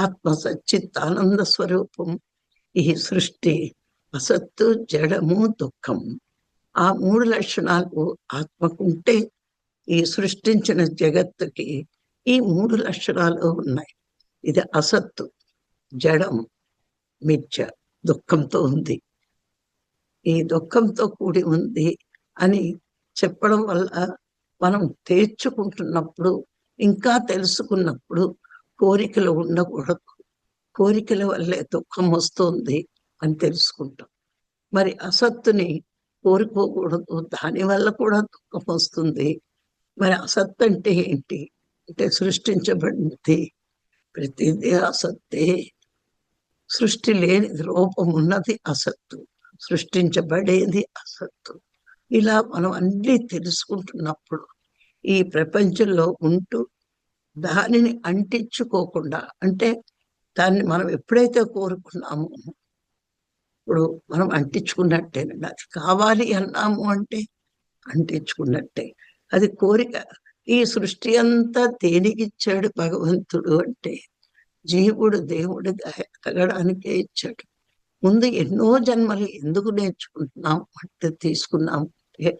ఆత్మ సచ్చిత్తానంద స్వరూపం. ఈ సృష్టి అసత్తు, జడము, దుఃఖం. ఆ మూడు లక్షణాలు ఆత్మకుంటే ఈ సృష్టించిన జగత్తుకి ఈ మూడు లక్షణాలు ఉన్నాయి. ఇది అసత్తు, జడం, మిథ్య, దుఃఖంతో ఉంది. ఈ దుఃఖంతో కూడి ఉంది అని చెప్పడం వల్ల మనం తేర్చుకుంటున్నప్పుడు, ఇంకా తెలుసుకున్నప్పుడు కోరికలు ఉండకూడదు, కోరికల వల్లే దుఃఖం వస్తుంది అని తెలుసుకుంటాం. మరి అసత్తుని కోరుకోకూడదు, దానివల్ల కూడా దుఃఖం వస్తుంది. మరి అసత్ అంటే ఏంటి అంటే సృష్టించబడింది ప్రతిదీ అసత్తే. సృష్టి లేనిది, రూపం ఉన్నది అసత్తు, సృష్టించబడేది అసత్తు. ఇలా మనం అన్నీ తెలుసుకుంటున్నప్పుడు ఈ ప్రపంచంలో ఉంటూ దానిని అంటించుకోకుండా, అంటే దాన్ని మనం ఎప్పుడైతే కోరుకున్నామో ఇప్పుడు మనం అంటించుకున్నట్టేనండి. అది కావాలి అన్నాము అంటే అంటించుకున్నట్టే. అది కోరిక. ఈ సృష్టి అంతా దేనికిచ్చాడు భగవంతుడు అంటే జీవుడు దేవుడు ఎదగడానికే ఇచ్చాడు. ముందు ఎన్నో జన్మలు ఎందుకు నేర్చుకుంటున్నాం అంటే తీసుకున్నాం అంటే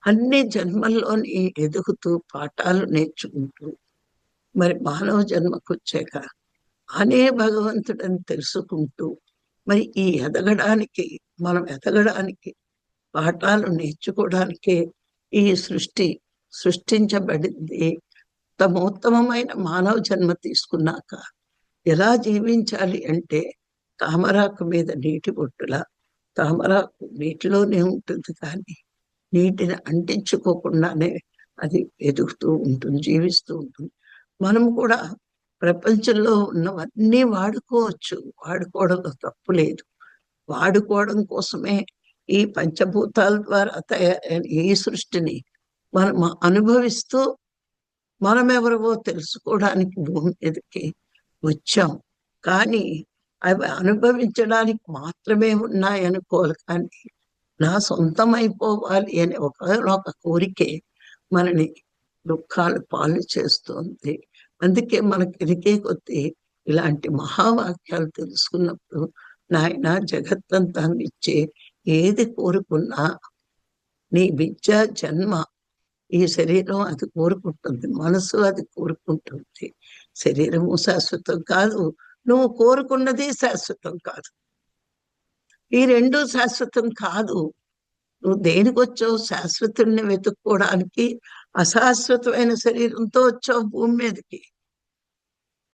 అన్ని జన్మల్లోని ఎదుగుతూ పాఠాలు నేర్చుకుంటూ మరి మానవ జన్మకు వచ్చాక అనే భగవంతుడని తెలుసుకుంటూ మరి ఈ ఎదగడానికి, మనం ఎదగడానికి, పాఠాలు నేర్చుకోవడానికే ఈ సృష్టి సృష్టించబడింది. తమోత్తమమైన మానవ జన్మ తీసుకున్నాక ఎలా జీవించాలి అంటే తామరాకు మీద నీటి బొట్టులా, తామరాకు నీటిలోనే ఉంటుంది కానీ నీటిని అంటించుకోకుండానే అది ఎదుగుతూ ఉంటుంది, జీవిస్తూ ఉంటుంది. మనం కూడా ప్రపంచంలో ఉన్నవన్నీ వాడుకోవచ్చు, వాడుకోవడంలో తప్పు లేదు. వాడుకోవడం కోసమే ఈ పంచభూతాల ద్వారా తయారైన ఈ సృష్టిని మనం అనుభవిస్తూ మనమెవరవో తెలుసుకోవడానికి భూమి మీదకి వచ్చాం. కానీ అవి అనుభవించడానికి మాత్రమే ఉన్నాయనుకోవాలి. కానీ నా సొంతం అయిపోవాలి అనే ఒక కోరికే మనని దుఃఖాలు పాలు చేస్తుంది. అందుకే మనకి ఎదిగే కొద్దీ ఇలాంటి మహావాక్యాలు తెలుసుకున్నప్పుడు నాయన జగత్తంతా ఇచ్చే ఏది కోరుకున్నా నీ విద్య, జన్మ, ఈ శరీరం అది కోరుకుంటుంది, మనసు అది కోరుకుంటుంది. శరీరము శాశ్వతం కాదు, నువ్వు కోరుకున్నది శాశ్వతం కాదు. ఈ రెండు శాశ్వతం కాదు. నువ్వు దేనికి వచ్చావు? శాశ్వతుల్ని వెతుక్కోవడానికి అశాశ్వతమైన శరీరంతో వచ్చావు భూమి మీదకి.